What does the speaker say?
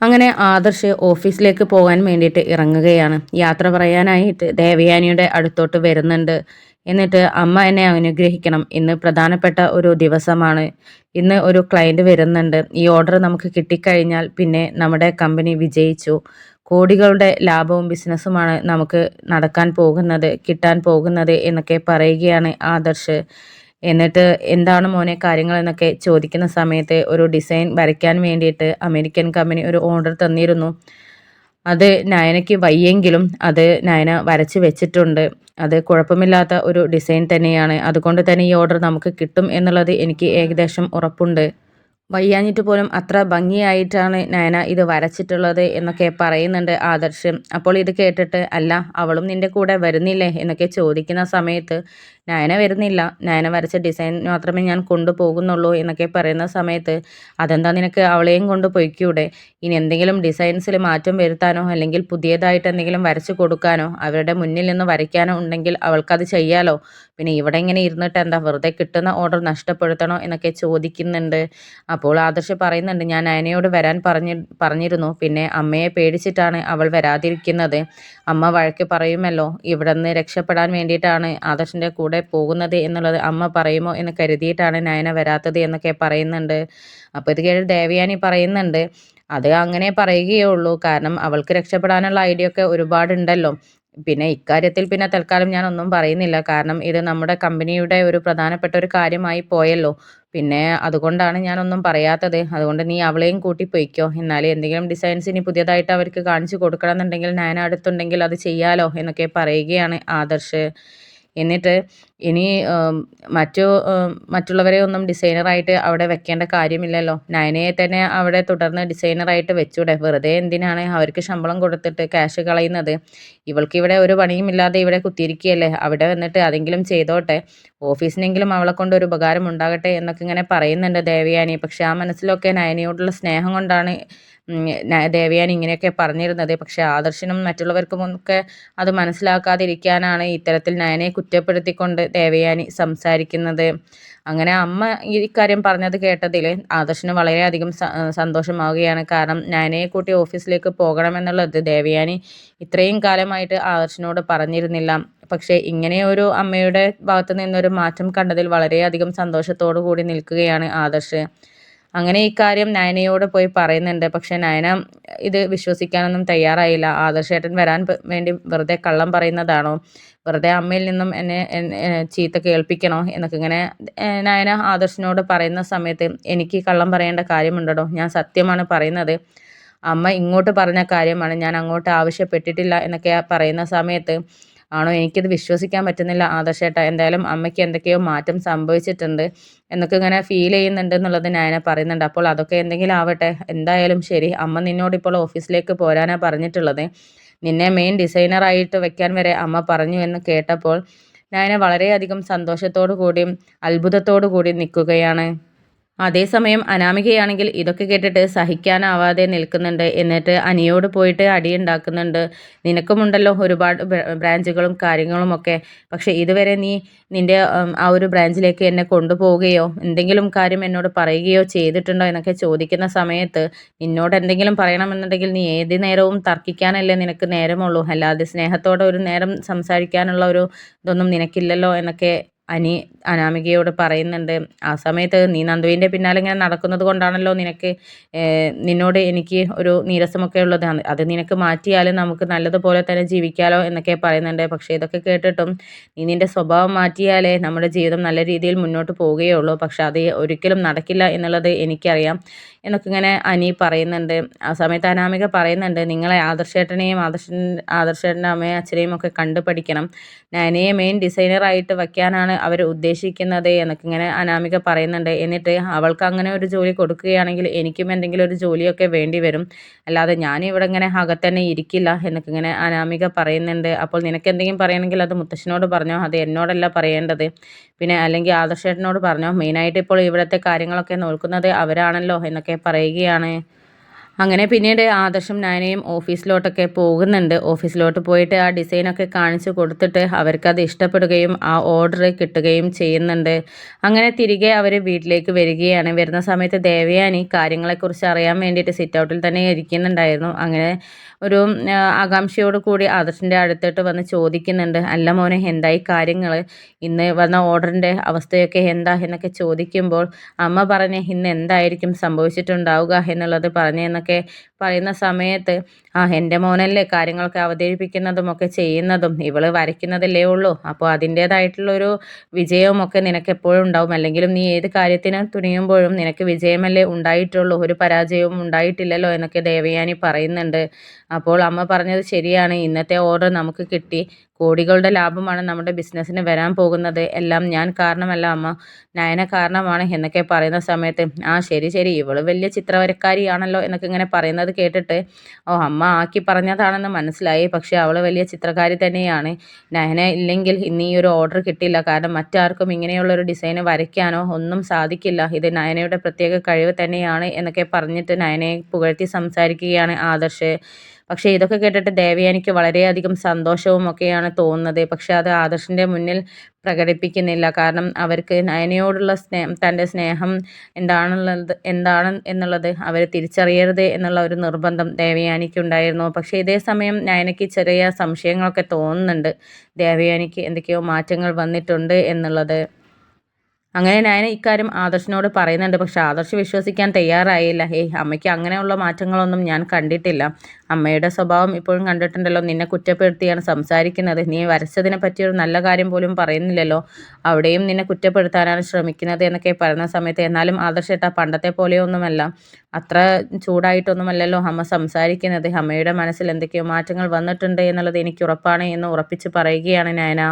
അങ്ങനെ ആദർശ് ഓഫീസിലേക്ക് പോകാൻ വേണ്ടിയിട്ട് ഇറങ്ങുകയാണ്. യാത്ര പറയാനായിട്ട് ദേവയാനിയുടെ അടുത്തോട്ട് വരുന്നുണ്ട്. എന്നിട്ട് അമ്മ എന്നെ അനുഗ്രഹിക്കണം. ഇന്ന് പ്രധാനപ്പെട്ട ഒരു ദിവസമാണ്. ഇന്ന് ഒരു ക്ലയന്റ് വരുന്നുണ്ട്. ഈ ഓർഡർ നമുക്ക് കിട്ടിക്കഴിഞ്ഞാൽ പിന്നെ നമ്മുടെ കമ്പനി വിജയിച്ചു. കോടികളുടെ ലാഭവും ബിസിനസ്സുമാണ് നമുക്ക് നടക്കാൻ പോകുന്നത്, കിട്ടാൻ പോകുന്നത് എന്നൊക്കെ പറയുകയാണ് ആദർശ്. എന്നിട്ട് എന്താണ് മോനെ കാര്യങ്ങൾ എന്നൊക്കെ ചോദിക്കുന്ന സമയത്ത് ഒരു ഡിസൈൻ വരയ്ക്കാൻ വേണ്ടിയിട്ട് അമേരിക്കൻ കമ്പനി ഒരു ഓർഡർ തന്നിരുന്നു. അത് നയനയ്ക്ക് വയ്യെങ്കിലും അത് നയന വരച്ച് വെച്ചിട്ടുണ്ട്. അത് കുഴപ്പമില്ലാത്ത ഒരു ഡിസൈൻ തന്നെയാണ്. അതുകൊണ്ട് തന്നെ ഈ ഓർഡർ നമുക്ക് കിട്ടും എന്നുള്ളത് എനിക്ക് ഏകദേശം ഉറപ്പുണ്ട്. വയ്യാഞ്ഞിട്ട് പോലും അത്ര ഭംഗിയായിട്ടാണ് നയന ഇത് വരച്ചിട്ടുള്ളത് എന്നൊക്കെ പറയുന്നുണ്ട് ആദർശ്. അപ്പോൾ ഇത് കേട്ടിട്ട് അല്ല അവളും നിന്റെ കൂടെ വരുന്നില്ലേ എന്നൊക്കെ ചോദിക്കുന്ന സമയത്ത് നയന വരുന്നില്ല, നയന വരച്ച ഡിസൈൻ മാത്രമേ ഞാൻ കൊണ്ടുപോകുന്നുള്ളൂ എന്നൊക്കെ പറയുന്ന സമയത്ത് അതെന്താ നിനക്ക് അവളെയും കൊണ്ട് പൊയ്ക്കൂടെ? ഇനി എന്തെങ്കിലും ഡിസൈൻസിൽ മാറ്റം വരുത്താനോ അല്ലെങ്കിൽ പുതിയതായിട്ട് എന്തെങ്കിലും വരച്ചു കൊടുക്കാനോ അവരുടെ മുന്നിൽ നിന്ന് വരയ്ക്കാനോ ഉണ്ടെങ്കിൽ അവൾക്കത് ചെയ്യാലോ. പിന്നെ ഇവിടെ ഇങ്ങനെ ഇരുന്നിട്ട് എന്താ വെറുതെ കിട്ടുന്ന ഓർഡർ നഷ്ടപ്പെടുത്തണോ എന്നൊക്കെ ചോദിക്കുന്നുണ്ട്. അപ്പോൾ ആദർശ് പറയുന്നുണ്ട് ഞാൻ നയനയോട് വരാൻ പറഞ്ഞിരുന്നു, പിന്നെ അമ്മയെ പേടിച്ചിട്ടാണ് അവൾ വരാതിരിക്കുന്നത്. അമ്മ വഴക്ക് പറയുമല്ലോ, ഇവിടെ നിന്ന് രക്ഷപ്പെടാൻ വേണ്ടിയിട്ടാണ് ആദർശിൻ്റെ കൂടെ പോകുന്നത് എന്നുള്ളത് അമ്മ പറയുമോ എന്ന് കരുതിയിട്ടാണ് നയന വരാത്തത് എന്നൊക്കെ പറയുന്നുണ്ട്. അപ്പോൾ ഇത് കേട്ട് ദേവയാനി പറയുന്നുണ്ട് അത് അങ്ങനെ പറയുകയുള്ളൂ, കാരണം അവൾക്ക് രക്ഷപ്പെടാനുള്ള ഐഡിയ ഒക്കെ ഒരുപാടുണ്ടല്ലോ. പിന്നെ ഇക്കാര്യത്തിൽ പിന്നെ തൽക്കാലം ഞാൻ ഒന്നും പറയുന്നില്ല, കാരണം ഇത് നമ്മുടെ കമ്പനിയുടെ ഒരു പ്രധാനപ്പെട്ട ഒരു കാര്യമായി പോയല്ലോ. പിന്നെ അതുകൊണ്ടാണ് ഞാനൊന്നും പറയാത്തത്. അതുകൊണ്ട് നീ അവളെയും കൂട്ടി പൊയ്ക്കോ. എന്നാലും എന്തെങ്കിലും ഡിസൈൻസ് ഇനി പുതിയതായിട്ട് അവർക്ക് കാണിച്ചു കൊടുക്കണം എന്നുണ്ടെങ്കിൽ ഞാൻ അടുത്തുണ്ടെങ്കിൽ അത് ചെയ്യാലോ എന്നൊക്കെ പറയുകയാണ് ആദർശ്. എന്നിട്ട് ഇനി മറ്റുള്ളവരെ ഒന്നും ഡിസൈനറായിട്ട് അവിടെ വെക്കേണ്ട കാര്യമില്ലല്ലോ. നയനയെ തന്നെ അവിടെ തുടർന്ന് ഡിസൈനറായിട്ട് വെച്ചൂടെ? വെറുതെ എന്തിനാണ് അവർക്ക് ശമ്പളം കൊടുത്തിട്ട് ക്യാഷ് കളയുന്നത്? ഇവൾക്ക് ഇവിടെ ഒരു പണിയുമില്ലാതെ ഇവിടെ കുത്തിയിരിക്കുകയല്ലേ, അവിടെ വന്നിട്ട് അതെങ്കിലും ചെയ്തോട്ടെ. ഓഫീസിനെങ്കിലും അവളെ കൊണ്ട് ഒരു ഉപകാരം ഉണ്ടാകട്ടെ എന്നൊക്കെ ഇങ്ങനെ പറയുന്നുണ്ട് ദേവയാനി. പക്ഷെ ആ മനസ്സിലൊക്കെ നയനയോടുള്ള സ്നേഹം കൊണ്ടാണ് ദേവയാനി ഇങ്ങനെയൊക്കെ പറഞ്ഞിരുന്നത്. പക്ഷെ ആദർശനും മറ്റുള്ളവർക്കുമൊക്കെ അത് മനസ്സിലാക്കാതിരിക്കാനാണ് ഇത്തരത്തിൽ നയനയെ കുറ്റപ്പെടുത്തിക്കൊണ്ട് ദേവയാനി സംസാരിക്കുന്നത്. അങ്ങനെ അമ്മ ഈ കാര്യം പറഞ്ഞത് കേട്ടതിൽ ആദർശന് വളരെയധികം സന്തോഷമാവുകയാണ്. കാരണം നയനയെ കൂട്ടി ഓഫീസിലേക്ക് പോകണമെന്നുള്ളത് ദേവയാനി ഇത്രയും കാലമായിട്ട് ആദർശനോട് പറഞ്ഞിരുന്നില്ല. പക്ഷേ ഇങ്ങനെ ഒരു അമ്മയുടെ ഭാഗത്ത് നിന്നൊരു മാറ്റം കണ്ടതിൽ വളരെയധികം സന്തോഷത്തോടു കൂടി നിൽക്കുകയാണ് ആദർശ്. അങ്ങനെ ഇക്കാര്യം നയനയോട് പോയി പറയുന്നുണ്ട്. പക്ഷെ നയന ഇത് വിശ്വസിക്കാനൊന്നും തയ്യാറായില്ല. ആദർശേട്ടൻ വരാൻ വേണ്ടി വെറുതെ കള്ളം പറയുന്നതാണോ, വെറുതെ അമ്മയിൽ നിന്നും എന്നെ ചീത്ത കേൾപ്പിക്കണോ എന്നൊക്കെ ഇങ്ങനെ നയന ആദർശിനോട് പറയുന്ന സമയത്ത് എനിക്ക് കള്ളം പറയേണ്ട കാര്യമുണ്ടോ, ഞാൻ സത്യമാണ് പറയുന്നത്. അമ്മ ഇങ്ങോട്ട് പറഞ്ഞ കാര്യമാണ്, ഞാൻ അങ്ങോട്ട് ആവശ്യപ്പെട്ടിട്ടില്ല എന്നൊക്കെ പറയുന്ന സമയത്ത് ആണോ എനിക്കിത് വിശ്വസിക്കാൻ പറ്റുന്നില്ല ആദർശേട്ടാ, എന്തായാലും അമ്മയ്ക്ക് എന്തൊക്കെയോ മാറ്റം സംഭവിച്ചിട്ടുണ്ട് എന്നൊക്കെ ഇങ്ങനെ ഫീൽ ചെയ്യുന്നുണ്ട് എന്നുള്ളത് നയന പറയുന്നുണ്ട്. അപ്പോൾ അതൊക്കെ എന്തെങ്കിലും ആവട്ടെ, എന്തായാലും ശരി, അമ്മ നിന്നോട് ഇപ്പോൾ ഓഫീസിലേക്ക് പോരാനാ പറഞ്ഞിട്ടുള്ളത്, നിന്നെ മെയിൻ ഡിസൈനറായിട്ട് വെക്കാൻ വരെ അമ്മ പറഞ്ഞു എന്ന് കേട്ടപ്പോൾ നയന വളരെയധികം സന്തോഷത്തോടു കൂടിയും അത്ഭുതത്തോടു കൂടി നിൽക്കുകയാണ്. അതേസമയം അനാമികയാണെങ്കിൽ ഇതൊക്കെ കേട്ടിട്ട് സഹിക്കാനാവാതെ നിൽക്കുന്നുണ്ട്. എന്നിട്ട് അനിയോട് പോയിട്ട് അടിയുണ്ടാക്കുന്നുണ്ട്. നിനക്കുമുണ്ടല്ലോ ഒരുപാട് ബ്രാഞ്ചുകളും കാര്യങ്ങളും ഒക്കെ, പക്ഷെ ഇതുവരെ നീ നിന്റെ ആ ഒരു ബ്രാഞ്ചിലേക്ക് എന്നെ കൊണ്ടുപോവുകയോ എന്തെങ്കിലും കാര്യം എന്നോട് പറയുകയോ ചെയ്തിട്ടുണ്ടോ എന്നൊക്കെ ചോദിക്കുന്ന സമയത്ത് നിന്നോട് എന്തെങ്കിലും പറയണമെന്നുണ്ടെങ്കിൽ നീ ഏത് നേരവും തർക്കിക്കാനല്ലേ നിനക്ക് നേരമുള്ളൂ, അല്ലാതെ സ്നേഹത്തോടെ ഒരു നേരം സംസാരിക്കാനുള്ള ഒരു ഇതൊന്നും നിനക്കില്ലല്ലോ എന്നൊക്കെ അനാമികയോട് പറയുന്നുണ്ട്. ആ സമയത്ത് നീ നന്ദുവിൻ്റെ പിന്നാലെ ഇങ്ങനെ നടക്കുന്നത് കൊണ്ടാണല്ലോ നിന്നോട് എനിക്ക് ഒരു നീരസമൊക്കെ ഉള്ളത്, അത് നിനക്ക് മാറ്റിയാലും നമുക്ക് നല്ലതുപോലെ തന്നെ ജീവിക്കാലോ എന്നൊക്കെ പറയുന്നുണ്ട്. പക്ഷേ ഇതൊക്കെ കേട്ടിട്ടും നീ നിൻ്റെ സ്വഭാവം മാറ്റിയാലേ നമ്മുടെ ജീവിതം നല്ല രീതിയിൽ മുന്നോട്ട് പോവുകയുള്ളൂ, പക്ഷെ അത് ഒരിക്കലും നടക്കില്ല എന്നുള്ളത് എനിക്കറിയാം എന്നൊക്കെ ഇങ്ങനെ പറയുന്നുണ്ട്. ആ സമയത്ത് അനാമിക പറയുന്നുണ്ട്, നിങ്ങളെ ആദർശേട്ടനെയും ആദർശേട്ടൻ്റെ അമ്മയും അച്ഛനെയും ഒക്കെ കണ്ടു പഠിക്കണം, നയനയെ മെയിൻ ഡിസൈനറായിട്ട് വയ്ക്കാനാണ് അവർ ഉദ്ദേശിക്കുന്നത് എന്നൊക്കെ ഇങ്ങനെ അനാമിക പറയുന്നുണ്ട്. എന്നിട്ട് അവൾക്ക് അങ്ങനെ ഒരു ജോലി കൊടുക്കുകയാണെങ്കിൽ എനിക്കും എന്തെങ്കിലും ഒരു ജോലിയൊക്കെ വേണ്ടി വരും, അല്ലാതെ ഞാനിവിടെ ഇങ്ങനെ അകത്തന്നെ ഇരിക്കില്ല എന്നൊക്കെ ഇങ്ങനെ അനാമിക പറയുന്നുണ്ട്. അപ്പോൾ നിനക്ക് എന്തെങ്കിലും പറയണമെങ്കിൽ അത് മുത്തശ്ശനോട് പറഞ്ഞോ, അത് എന്നോടല്ല പറയേണ്ടത്, പിന്നെ അല്ലെങ്കിൽ ആദർശേട്ടനോട് പറഞ്ഞോ, മെയിനായിട്ട് ഇപ്പോൾ ഇവിടുത്തെ കാര്യങ്ങളൊക്കെ നോക്കുന്നത് അവരാണല്ലോ എന്നൊക്കെ പറയുകയാണ്. അങ്ങനെ പിന്നീട് ആദർശും നയനയും ഓഫീസിലോട്ടൊക്കെ പോകുന്നുണ്ട്. ഓഫീസിലോട്ട് പോയിട്ട് ആ ഡിസൈനൊക്കെ കാണിച്ചു കൊടുത്തിട്ട് അവർക്കത് ഇഷ്ടപ്പെടുകയും ആ ഓർഡർ കിട്ടുകയും ചെയ്യുന്നുണ്ട്. അങ്ങനെ തിരികെ അവർ വീട്ടിലേക്ക് വരികയാണ്. വരുന്ന സമയത്ത് ദേവയാനി കാര്യങ്ങളെക്കുറിച്ച് അറിയാൻ വേണ്ടിയിട്ട് സിറ്റ് ഔട്ടിൽ തന്നെ ഇരിക്കുന്നുണ്ടായിരുന്നു. അങ്ങനെ ഒരു ആകാംക്ഷയോട് കൂടി ആദർശിൻ്റെ അടുത്തോട്ട് വന്ന് ചോദിക്കുന്നുണ്ട്, അല്ല മോനെ എന്തായി കാര്യങ്ങൾ, ഇന്ന് വന്ന ഓർഡറിൻ്റെ അവസ്ഥയൊക്കെ എന്താ എന്നൊക്കെ ചോദിക്കുമ്പോൾ അമ്മ പറഞ്ഞ് ഇന്ന് എന്തായിരിക്കും സംഭവിച്ചിട്ടുണ്ടാവുക എന്നുള്ളത് പറഞ്ഞെന്നൊക്കെ പറയുന്ന സമയത്ത്, എൻ്റെ മോനല്ലേ കാര്യങ്ങളൊക്കെ അവതരിപ്പിക്കുന്നതും ഒക്കെ ചെയ്യുന്നതും, ഇവള് വരയ്ക്കുന്നതല്ലേ ഉള്ളൂ, അപ്പോൾ അതിൻ്റേതായിട്ടുള്ളൊരു വിജയവും ഒക്കെ നിനക്ക് എപ്പോഴും ഉണ്ടാവും. അല്ലെങ്കിലും നീ ഏത് കാര്യത്തിന് തുനിയുമ്പോഴും നിനക്ക് വിജയമല്ലേ ഉണ്ടായിട്ടുള്ളൂ, ഒരു പരാജയവും ഉണ്ടായിട്ടില്ലല്ലോ എന്നൊക്കെ ദേവയാനി പറയുന്നുണ്ട്. അപ്പോൾ അമ്മ പറഞ്ഞത് ശരിയാണ്, ഇന്നത്തെ ഓർഡർ നമുക്ക് കിട്ടി, കോടികളുടെ ലാഭമാണ് നമ്മുടെ ബിസിനസ്സിന് വരാൻ പോകുന്നത്, എല്ലാം ഞാൻ കാരണമല്ല അമ്മ, നയന കാരണമാണ് എന്നൊക്കെ പറയുന്ന സമയത്ത്, ശരി ശരി, ഇവള് വലിയ ചിത്രവരക്കാരിയാണല്ലോ എന്നൊക്കെ ഇങ്ങനെ പറയുന്നത് കേട്ടിട്ട്, അമ്മ ആക്കി പറഞ്ഞതാണെന്ന് മനസ്സിലായി, പക്ഷെ അവൾ വലിയ ചിത്രകാരി തന്നെയാണ്, നയന ഇല്ലെങ്കിൽ ഇന്ന് ഈ ഒരു ഓർഡർ കിട്ടില്ല, കാരണം മറ്റാർക്കും ഇങ്ങനെയുള്ളൊരു ഡിസൈന് വരയ്ക്കാനോ ഒന്നും സാധിക്കില്ല, ഇത് നയനയുടെ പ്രത്യേക കഴിവ് തന്നെയാണ് എന്നൊക്കെ പറഞ്ഞിട്ട് നയനയെ പുകഴ്ത്തി സംസാരിക്കുകയാണ് ആദർശ്. പക്ഷേ ഇതൊക്കെ കേട്ടിട്ട് ദേവയാനിക്ക് വളരെയധികം സന്തോഷവും ഒക്കെയാണ് തോന്നുന്നത്. പക്ഷെ അത് ആദർശിൻ്റെ മുന്നിൽ പ്രകടിപ്പിക്കുന്നില്ല. കാരണം അവർക്ക് നയനയോടുള്ള തൻ്റെ സ്നേഹം എന്താണ് എന്നുള്ളത് അവർ തിരിച്ചറിയരുത് എന്നുള്ള ഒരു നിർബന്ധം ദേവയാനിക്കുണ്ടായിരുന്നു. പക്ഷേ ഇതേ സമയം നയനയ്ക്ക് ചെറിയ സംശയങ്ങളൊക്കെ തോന്നുന്നുണ്ട്, ദേവയാനിക്ക് എന്തൊക്കെയോ മാറ്റങ്ങൾ വന്നിട്ടുണ്ട് എന്നുള്ളത്. അങ്ങനെ നയന ഇക്കാര്യം ആദർശിനോട് പറയുന്നുണ്ട്. പക്ഷെ ആദർശ് വിശ്വസിക്കാൻ തയ്യാറായില്ല. അമ്മയ്ക്ക് അങ്ങനെയുള്ള മാറ്റങ്ങളൊന്നും ഞാൻ കണ്ടിട്ടില്ല, അമ്മയുടെ സ്വഭാവം ഇപ്പോഴും കണ്ടിട്ടുണ്ടല്ലോ, നിന്നെ കുറ്റപ്പെടുത്തിയാണ് സംസാരിക്കുന്നത്, നീ വരച്ചതിനെ പറ്റിയൊരു നല്ല കാര്യം പോലും പറയുന്നില്ലല്ലോ, അവിടെയും നിന്നെ കുറ്റപ്പെടുത്താനാണ് ശ്രമിക്കുന്നത് എന്നൊക്കെ പറയുന്ന സമയത്ത്, എന്നാലും ആദർശേട്ടാ പണ്ടത്തെ പോലെയൊന്നുമല്ല, അത്ര ചൂടായിട്ടൊന്നുമല്ലല്ലോ അമ്മ സംസാരിക്കുന്നത്, അമ്മയുടെ മനസ്സിൽ എന്തൊക്കെയോ മാറ്റങ്ങൾ വന്നിട്ടുണ്ട് എന്നുള്ളത് എനിക്ക് ഉറപ്പാണ് എന്ന് ഉറപ്പിച്ച് പറയുകയാണ് നയന.